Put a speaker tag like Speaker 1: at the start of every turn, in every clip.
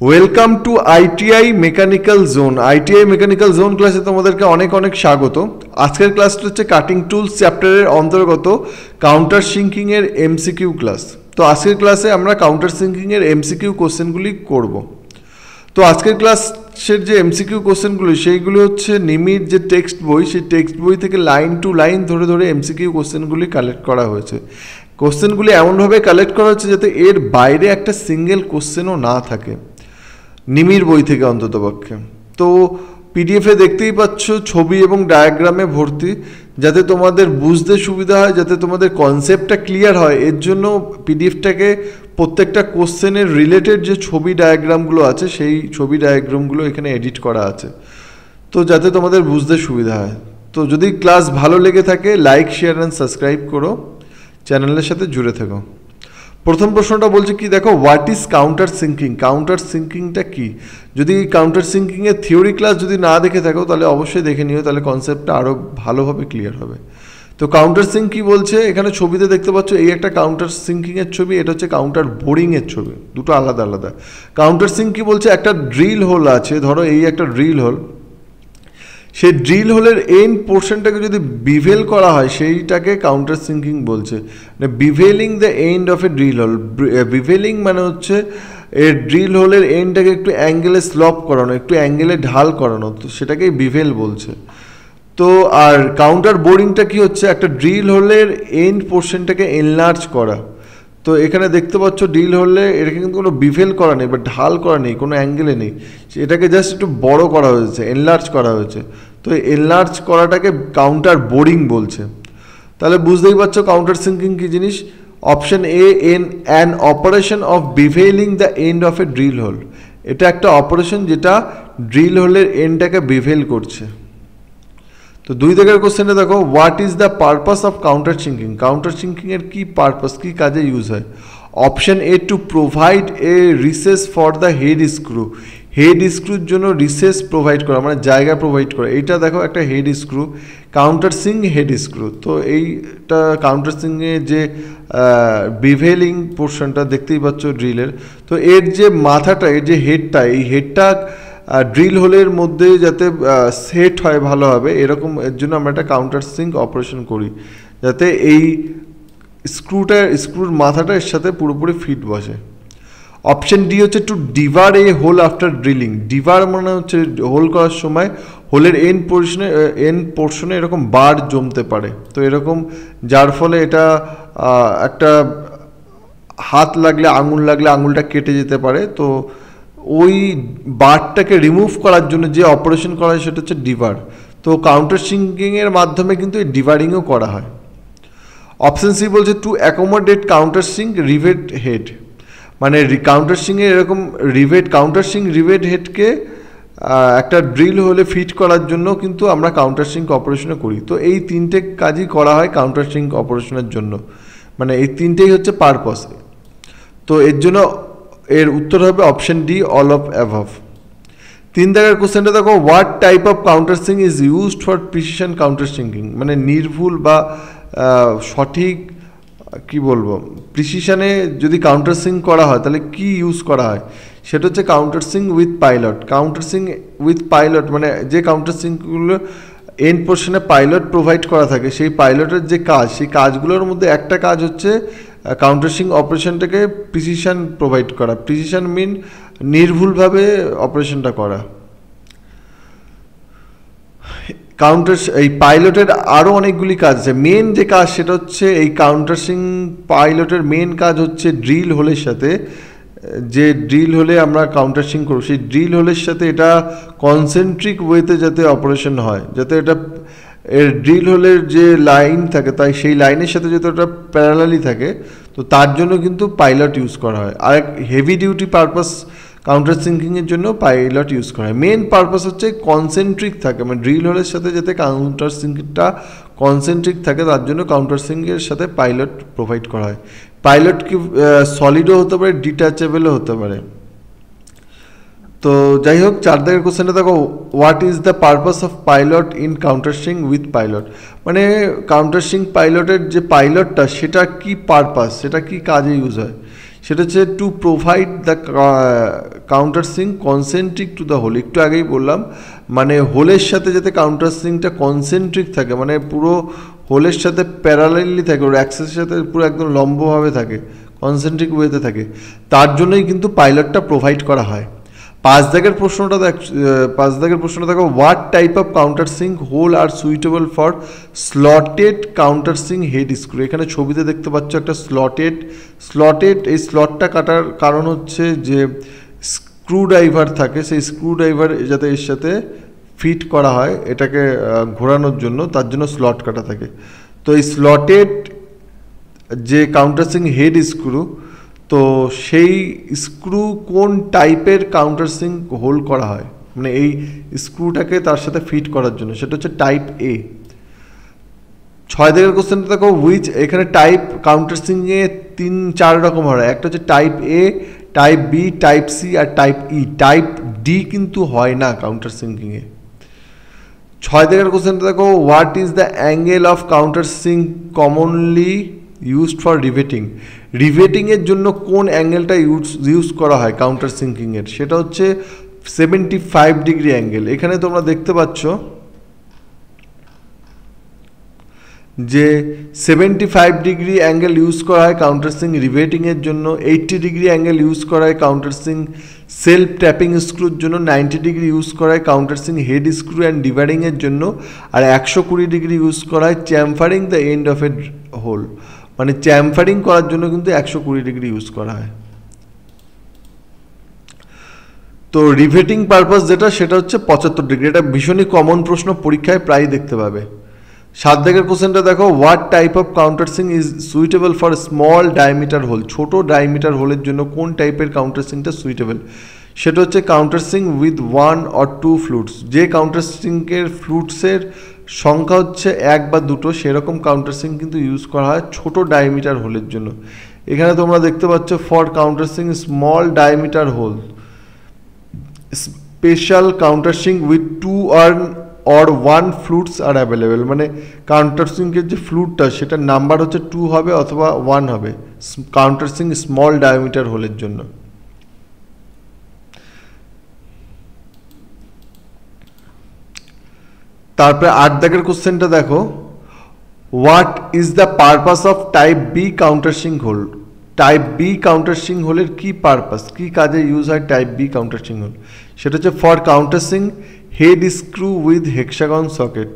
Speaker 1: Welcome to ITI mechanical zone. ITI mechanical zone ক্লাসে তোমাদেরকে অনেক অনেক স্বাগত। আজকের ক্লাসটা হচ্ছে কাটিং টুলস চ্যাপ্টারের অন্তর্গত কাউন্টার সিঙ্কিংয়ের এমসিকিউ ক্লাস। তো আজকের ক্লাসে আমরা কাউন্টার সিঙ্কিংয়ের এমসিকিউ কোশ্চেনগুলি করব। তো আজকের ক্লাসের যে এমসিকিউ কোশ্চেনগুলি সেইগুলি হচ্ছে নিমির যে টেক্সট বই, সেই টেক্সট বই থেকে লাইন টু লাইন ধরে ধরে এমসিকিউ কোশ্চেনগুলি কালেক্ট করা হয়েছে। কোশ্চেনগুলি এমনভাবে কালেক্ট করা হচ্ছে যাতে এর বাইরে একটা সিঙ্গেল কোশ্চেনও না থাকে, নিমির বই থেকে অন্ততপক্ষে। তো পিডিএফে দেখতেই পাচ্ছ ছবি এবং ডায়াগ্রামে ভর্তি, যাতে তোমাদের বুঝতে সুবিধা হয়, যাতে তোমাদের কনসেপ্টটা ক্লিয়ার হয়। এর জন্য পিডিএফটাকে প্রত্যেকটা কোশ্চেনের রিলেটেড যে ছবি ডায়াগ্রামগুলো আছে সেই ছবি ডায়াগ্রামগুলো এখানে এডিট করা আছে, তো যাতে তোমাদের বুঝতে সুবিধা হয়। তো যদি ক্লাস ভালো লেগে থাকে লাইক, শেয়ার অ্যান্ড সাবস্ক্রাইব করো, চ্যানেলের সাথে জুড়ে থেকো। প্রথম প্রশ্নটা বলছে কি, দেখো, what is counter sinking? Counter সিঙ্কিংটা কি? যদি কাউন্টার সিঙ্কিংয়ের থিওরি ক্লাস যদি না দেখে থাকো তাহলে অবশ্যই দেখে নিও, তাহলে কনসেপ্টটা আরও ভালোভাবে ক্লিয়ার হবে। তো কাউন্টার সিঙ্ক কী বলছে, এখানে ছবিতে দেখতে পাচ্ছ এই একটা কাউন্টার সিঙ্কিংয়ের ছবি, এটা হচ্ছে কাউন্টার বোরিংয়ের ছবি, দুটো আলাদা আলাদা। কাউন্টার সিঙ্ক কী বলছে, একটা ড্রিল হোল আছে, ধরো এই একটা ড্রিল হোল, সেই ড্রিল হোলের এন্ড পোর্শনটাকে যদি বিভেল করা হয় সেইটাকে কাউন্টার সিঙ্কিং বলছে। মানে bevelling the end of a drill hole. Bevelling মানে হচ্ছে এর ড্রিল হোলের এন্ডটাকে একটু অ্যাঙ্গেলে স্লপ করানো, একটু অ্যাঙ্গেলে ঢাল করানো, তো সেটাকেই বিভেল বলছে। তো আর কাউন্টার বোরিংটা কি হচ্ছে, একটা ড্রিল হোলের এন্ড পোর্শনটাকে এনলার্জ করা। তো এখানে দেখতে পাচ্ছ ড্রিল হোলে এটাকে কিন্তু কোনো বিভেল করা নেই বা ঢাল করা নেই, কোনো অ্যাঙ্গেলে নেই, এটাকে জাস্ট একটু বড় করা হয়েছে, এনলার্জ করা হয়েছে। তো এনলার্জ করাটাকে কাউন্টার বোরিং বলছে। তাহলে বুঝতেই পারছো কাউন্টার সিঙ্কিং কী জিনিস। Option A, an operation of bevelling the end of a drill hole. এটা একটা অপারেশন যেটা ড্রিল হোলের এন্ডটাকে বিভেল করছে। তো 2 দাগের কোশ্চেনে দেখো, what is the purpose of counter sinking? Counter সিঙ্কিংয়ের কী পারপাস, কী কাজে ইউজ হয়? Option A, to provide a recess for the head screw. Head স্ক্রুর জন্য রিসেস প্রোভাইড করা, মানে জায়গা প্রোভাইড করা। এইটা দেখো একটা head screw, counter sink head screw. তো এইটা কাউন্টার সিঙ্কে যে বিভেলিং পোর্শনটা দেখতেই পাচ্ছ ড্রিলের, তো এর যে মাথাটা, এর যে হেডটা, এই হেডটা ড্রিল হোলের মধ্যে যাতে সেট হয় ভালোভাবে, এরকম এর জন্য আমরা একটা কাউন্টার সিঙ্ক অপারেশন করি, যাতে এই স্ক্রুর মাথাটা এর সাথে পুরোপুরি ফিট বসে। অপশন ডি হচ্ছে টু ডিভার এ হোল আফটার ড্রিলিং। ডিভার মানে হচ্ছে হোল করার সময় হোলের এন্ড পোর্শনে এরকম বার জমতে পারে, তো এরকম যার ফলে এটা একটা হাত লাগলে, আঙুল লাগলে আঙুলটা কেটে যেতে পারে। তো ওই বারটাকে রিমুভ করার জন্য যে অপারেশন করা হয় সেটা হচ্ছে ডিভার। তো কাউন্টার সিঙ্কিংয়ের মাধ্যমে কিন্তু এই ডিভারিংও করা হয়। অপশন সি বলছে to accommodate counter sink rivet head. মানে কাউন্টার সিঙ্কের এরকম কাউন্টার সিঙ্ক রিভেট হেডকে একটা ড্রিল হলে ফিট করার জন্য কিন্তু আমরা কাউন্টার সিঙ্ক অপারেশনও করি। তো এই 3টে কাজই করা হয় কাউন্টার সিঙ্ক অপারেশনের জন্য, মানে এই 3টেই হচ্ছে পারপাস। তো এর জন্য এর উত্তর হবে option D, all of above. 3 দাগের কোশ্চেনটা দেখো, what type of counter sink is used for precision counter sinking? মানে নির্ভুল বা সঠিক কি বলবো, প্রিসিশনে যদি কাউন্টার সিঙ্ক করা হয় তাহলে কি ইউজ করা হয়? সেটা হচ্ছে counter sink with pilot. Counter sink with pilot মানে যে কাউন্টার সিঙ্কগুলো এন্ড পোর্শনে পাইলট প্রোভাইড করা থাকে, সেই পাইলটের যে কাজ, সেই কাজগুলোর মধ্যে একটা কাজ হচ্ছে কাউন্টার সিঙ্ক অপারেশনটাকে প্রিসিশন প্রোভাইড করা। প্রিসিশন মিন নির্ভুলভাবে অপারেশনটা করা। এই পাইলটের আরও অনেকগুলি কাজ আছে। মেন যে কাজ সেটা হচ্ছে এই কাউন্টার সিঙ্ক পাইলটের মেন কাজ হচ্ছে ড্রিল হোলের সাথে, যে ড্রিল হোলে আমরা কাউন্টার সিঙ্ক করব সেই ড্রিল হোলের সাথে এটা কনসেন্ট্রিক ওয়েতে যাতে অপারেশন হয়, যাতে এটা এর ড্রিল হোলের যে লাইন থাকে তাই সেই লাইনের সাথে যাতে ওটা প্যারালালি থাকে, তো তার জন্য কিন্তু পাইলট ইউজ করা হয়। আর হেভি ডিউটি পারপাস কাউন্টার সিঙ্কিংয়ের জন্য পাইলট ইউজ করা হয়। মেন পারপাস হচ্ছে কনসেন্ট্রিক থাকে, মানে ড্রিল হোলের সাথে যাতে কাউন্টার সিঙ্কটা কনসেন্ট্রিক থাকে তার জন্য কাউন্টার সিঙ্কের সাথে পাইলট প্রোভাইড করা হয়। পাইলট কি সলিডও হতে পারে, ডিটাচেবলও হতে পারে। তো যাই হোক, 4 দাগের কোশ্চেনটা দেখো, what is the purpose of pilot in counter sink with pilot? মানে কাউন্টার সিঙ্ক পাইলটের যে পাইলটটা সেটা কি পারপাস, সেটা কি কাজে ইউজ হয়? সেটা হচ্ছে to provide the counter sink concentric to the hole. একটু আগেই বললাম, মানে হোলের সাথে যাতে কাউন্টার সিঙ্কটা কনসেন্ট্রিক থাকে, মানে পুরো হোলের সাথে প্যারালালি থাকে, ওর অ্যাক্সেসের সাথে পুরো একদম লম্বভাবে থাকে, কনসেন্ট্রিক ওয়েতে থাকে, তার জন্যই কিন্তু পাইলটটা প্রোভাইড করা হয়। 5 দাগের প্রশ্নটা দেখো, what type of counter sink hole are suitable for slotted counter sink head screw. এখানে ছবিতে দেখতে পাচ্ছ একটা স্লটেড এই স্লটটা কাটার কারণ হচ্ছে যে স্ক্রু ড্রাইভার থাকে, সেই স্ক্রু ড্রাইভার যাতে এর সাথে ফিট করা হয় এটাকে ঘোরানোর জন্য, তার জন্য স্লট কাটা থাকে। তো এই স্লটেড যে কাউন্টার সিঙ্ক হেড স্ক্রু, তো সেই স্ক্রু কোন টাইপের কাউন্টার সিঙ্ক হোল্ড করা হয়, মানে এই স্ক্রুটাকে তার সাথে ফিট করার জন্য, সেটা হচ্ছে টাইপ এ। 6 দাগের কোশ্চেনটা দেখো, হুইচ, এখানে টাইপ কাউন্টার সিঙ্কে 3-4 রকম হয়। একটা হচ্ছে type A, type B, type C আর টাইপ ই। টাইপ ডি কিন্তু হয় না কাউন্টার সিঙ্কিংয়ে। 6 দাগের কোশ্চেনটা দেখো, what is the angle of counter sink commonly used for riveting. রিভেটিংয়ের জন্য কোন অ্যাঙ্গেলটা ইউজ করা হয় কাউন্টার সিঙ্কিংয়ের, সেটা হচ্ছে 75 ডিগ্রি অ্যাঙ্গেল। এখানে তোমরা দেখতে পাচ্ছ যে 75 ডিগ্রি অ্যাঙ্গেল ইউজ করা হয় কাউন্টার সিঙ্ক রিভেটিংয়ের জন্য, 80 ডিগ্রি অ্যাঙ্গেল ইউজ করা হয় কাউন্টার সিঙ্ক সেলফ ট্যাপিং স্ক্রুর জন্য, 90 ডিগ্রি ইউজ করা হয় counter sink head screw and ডিভারিংয়ের জন্য, আর 120 ডিগ্রি ইউজ করা হয় chamfering the end of a hole. মানে চ্যাম্ফারিং করার জন্য কিন্তু 120 ডিগ্রি ইউজ করা হয়। তো রিভেটিং পারপাস যেটা, সেটা হচ্ছে 75 ডিগ্রি। এটা ভীষণই কমন প্রশ্ন, পরীক্ষায় প্রায় দেখতে পাবে। 7 দাগের কোশ্চেনটা দেখো, what type of counter sink is suitable for small diameter hole. ছোট ডায়ামিটার হোলের জন্য কোন টাইপের কাউন্টার সিঙ্কটা সুইটেবল, সেটা হচ্ছে কাউন্টার সিঙ্ক উইথ 1 or 2 ফ্লুটস। যে কাউন্টার সিঙ্কের ফ্লুটসের সংখ্যা হচ্ছে 1 বা 2, সেরকম কাউন্টার সিঙ্ক কিন্তু ইউজ করা হয় ছোট ডায়ামিটার হোলের জন্য। এখানে তোমরা দেখতে পাচ্ছ, for counter sink small diameter hole special counter sink with 2 or 1 flutes are available. মানে কাউন্টার সিঙ্কের যে ফ্লুটটা, সেটার নাম্বার হচ্ছে 2 হবে অথবা 1 হবে কাউন্টার সিঙ্ক স্মল ডায়ামিটার হোলের জন্য। তারপরে 8 দাগের কোশ্চেনটা দেখো, what is the purpose of type B counter sink hole. Type B counter sink হোলের কি পারপাস, কি কাজে ইউজ হয় type B counter sink hole, সেটা হচ্ছে for counter sink head screw with hexagon socket.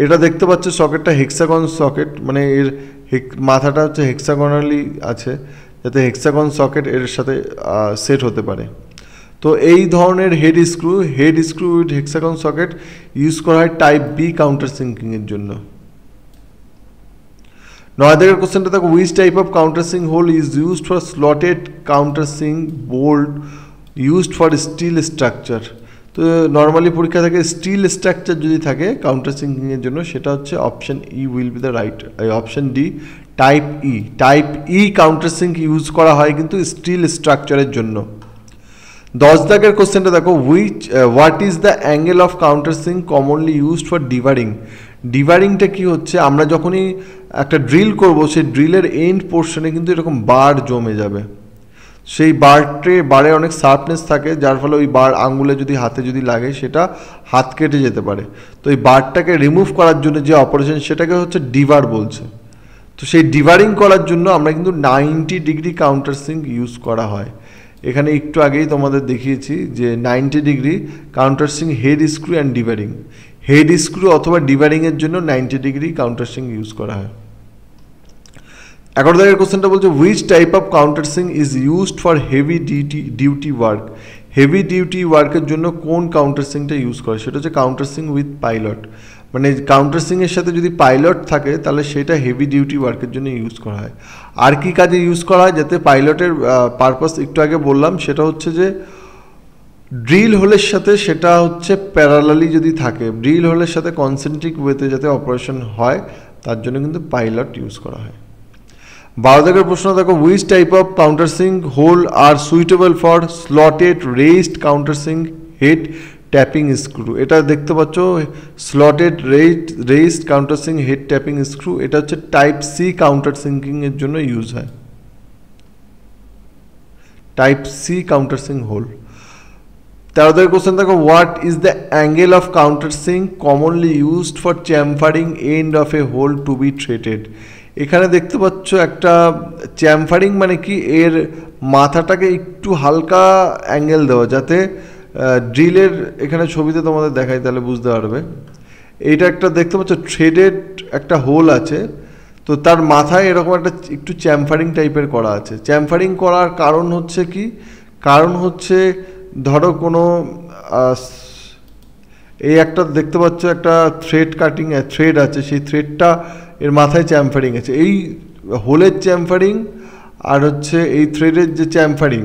Speaker 1: এটা দেখতে পাচ্ছ সকেটটা হেক্সাগন সকেট, মানে এর মাথাটা হচ্ছে হেক্সাগনালি আছে, যাতে হেক্সাগন সকেট এর সাথে সেট হতে পারে। তো এই ধরনের head screw with hexagon socket use করা হয় টাইপ বি কাউন্টার সিঙ্কিংয়ের জন্য। 9 দাগের কোশ্চেনটা দেখো, which type of counter sink hole is used for slotted counter sink bolt used for steel structure. তো নর্মালি পরীক্ষা থেকে স্টিল স্ট্রাকচার যদি থাকে কাউন্টার সিঙ্কিংয়ের জন্য, সেটা হচ্ছে option E will be the right, option D type E. Type E counter sink use করা হয় কিন্তু স্টিল স্ট্রাকচারের জন্য। 10 দাগের কোশ্চেনটা দেখো, what is the angle of counter sink commonly used for deburring. ডিভারিংটা কি হচ্ছে, আমরা যখনই একটা ড্রিল করব, সেই ড্রিলের এন্ড পোর্শনে কিন্তু এরকম বার জমে যাবে। সেই বারে অনেক শার্পনেস থাকে, যার ফলে ওই বার আঙুলে যদি হাতে যদি লাগে, সেটা হাত কেটে যেতে পারে। তো এই বারটাকে রিমুভ করার জন্য যে অপারেশন, সেটাকে হচ্ছে ডিভার বলছে। তো সেই ডিভারিং করার জন্য আমরা কিন্তু 90 ডিগ্রি কাউন্টার সিঙ্ক ইউজ করা হয়। এখানে একটু আগেই তোমাদের দেখিয়েছি যে 90 degree counter sink head screw and deburring. Head screw অথবা ডিভারিংয়ের জন্য 90 ডিগ্রি কাউন্টার সিঙ্ক ইউজ করা হয়। 11 দাগের কোশ্চেনটা বলছে, which type of counter sink is used for heavy duty work. Heavy duty ওয়ার্কের জন্য কোন কাউন্টার সিঙ্কটা ইউজ করে, সেটা হচ্ছে কাউন্টার সিঙ্ক উইথ পাইলট। মানে কাউন্টার সিঙ্কের সাথে যদি পাইলট থাকে, তাহলে সেটা হেভি ডিউটি ওয়ার্কের জন্য ইউজ করা হয়। আর কি কাজে ইউজ করা হয়, যাতে পাইলটের পারপাস একটু আগে বললাম, সেটা হচ্ছে যে ড্রিল হোলের সাথে সেটা হচ্ছে প্যারালালি যদি থাকে, ড্রিল হোলের সাথে কনসেন্ট্রিক ওয়েতে যাতে অপারেশন হয়, তার জন্য কিন্তু পাইলট ইউজ করা হয়। 12 দাগের প্রশ্ন দেখো, which type of counter sink hole are suitable for slotted raised counter sink head tapping screw. এটা দেখতে পাচ্ছ, slotted raised counter sink head tapping screw, এটা হচ্ছে টাইপ সি কাউন্টার সিঙ্কিংয়ের জন্য ইউজ হয়। Type C countersink hole. 13 question দেখো, what is the angle of countersink commonly used for chamfering end of a hole to be threaded. এখানে দেখতে পাচ্ছ একটা চ্যামফারিং মানে কি, এর মাথাটাকে একটু হালকা অ্যাঙ্গেল দেওয়া, যাতে ড্রিলের এখানে ছবিতে তোমাদের দেখাই তাহলে বুঝতে পারবে। এইটা একটা দেখতে পাচ্ছ থ্রেডেড একটা হোল আছে, তো তার মাথায় এরকম একটা একটু চ্যামফারিং টাইপের করা আছে। চ্যামফারিং করার কারণ হচ্ছে কি, কারণ হচ্ছে ধরো কোনো এই একটা দেখতে পাচ্ছ একটা থ্রেড কাটিং থ্রেড আছে, সেই থ্রেডটা এর মাথায় চ্যামফারিং আছে। এই হোলের চ্যামফারিং আর হচ্ছে এই থ্রেডের যে চ্যামফারিং,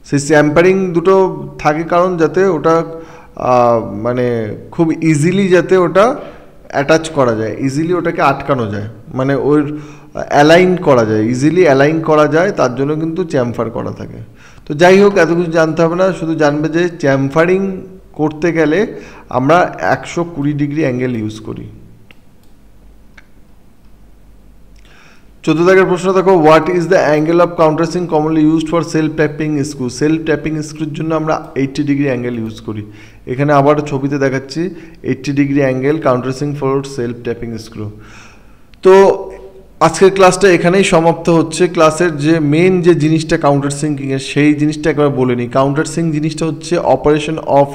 Speaker 1: সেই চ্যামফারিং দুটো থাকে কারণ যাতে ওটা মানে খুব ইজিলি যাতে ওটা অ্যাটাচ করা যায়, ইজিলি ওটাকে আটকানো যায়, মানে ওর অ্যালাইন করা যায়, ইজিলি অ্যালাইন করা যায়, তার জন্য কিন্তু চ্যামফার করা থাকে। তো যাই হোক, এত কিছু জানতে হবে না, শুধু জানবে যে চ্যামফারিং করতে গেলে আমরা 120 ডিগ্রি অ্যাঙ্গেল ইউজ করি। 14 দাগের প্রশ্ন দেখো, what is the angle of countersink commonly used for self tapping screw. Self tapping স্ক্রুর জন্য আমরা 80 ডিগ্রি অ্যাঙ্গেল ইউজ করি। এখানে আবার ছবিতে দেখাচ্ছি 80 degree angle countersink for self tapping screw. তো আজকের ক্লাসটা এখানেই সমাপ্ত হচ্ছে। ক্লাসের যে মেন যে জিনিসটা কাউন্টারসিঙ্কিংয়ের, সেই জিনিসটা একবার বলে নিই। কাউন্টারসিং জিনিসটা হচ্ছে operation of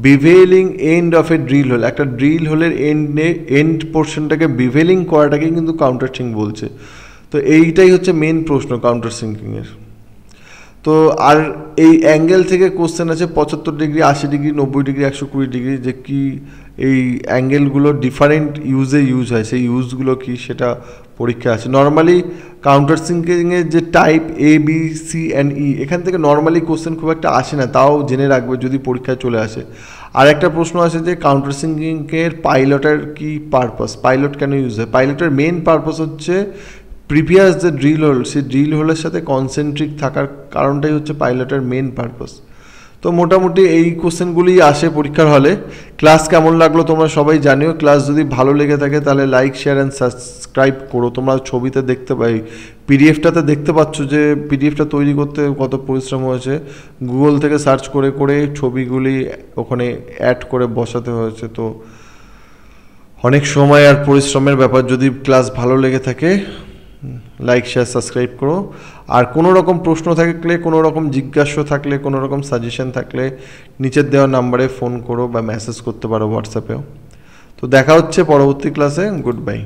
Speaker 1: bevelling end of a drill hole. একটা ড্রিল হোলের এন্ড পোর্শনটাকে বিভেলিং করাটাকেই কিন্তু কাউন্টারসিং বলছে। তো এইটাই হচ্ছে মেন প্রশ্ন কাউন্টারসিঙ্কিংয়ের। তো আর এই অ্যাঙ্গেল থেকে কোশ্চেন আছে 75 ডিগ্রি, 80 ডিগ্রি, 90 ডিগ্রি, 120 ডিগ্রি, যে কি এই অ্যাঙ্গেলগুলো ডিফারেন্ট ইউজে ইউজ হয়, সেই ইউজগুলো কি সেটা পরীক্ষা আছে। নর্মালি কাউন্টারসিঙ্কিংয়ের যে type A B C and E, এখান থেকে নর্মালি কোশ্চেন খুব একটা আসে না, তাও জেনে রাখবে যদি পরীক্ষায় চলে আসে। আর একটা প্রশ্ন আছে যে কাউন্টারসিঙ্কিংয়ের পাইলটের কি পারপাস, পাইলট কেন ইউজ হয়। পাইলটের মেন পারপাস হচ্ছে প্রিভিয়াস যে ড্রিল হোল, সেই ড্রিল হোলের সাথে কনসেন্ট্রিক থাকার কারণটাই হচ্ছে পাইলটের মেন পারপাস। তো মোটামুটি এই কোশ্চেনগুলি আসে পরীক্ষার হলে। ক্লাস কেমন লাগলো তোমরা সবাই জানিও। ক্লাস যদি ভালো লেগে থাকে তাহলে লাইক, শেয়ার অ্যান্ড সাবস্ক্রাইব করো। তোমরা ছবিতে দেখতে পাই, পিডিএফটাতে দেখতে পাচ্ছ যে পিডিএফটা তৈরি করতে কত পরিশ্রম হয়েছে। গুগল থেকে সার্চ করে করে ছবিগুলি ওখানে অ্যাড করে বসাতে হয়েছে। তো অনেক সময় আর পরিশ্রমের ব্যাপার। যদি ক্লাস ভালো লেগে থাকে লাইক, শেয়ার, সাবস্ক্রাইব করো। আর কোনো রকম প্রশ্ন থাকলে, কোনো রকম জিজ্ঞাসা থাকলে, কোনো রকম সাজেশন থাকলে নিচের দেওয়া নাম্বারে ফোন করো বা মেসেজ করতে পারো হোয়াটসঅ্যাপেও। তো দেখা হচ্ছে পরবর্তী ক্লাসে। Good bye.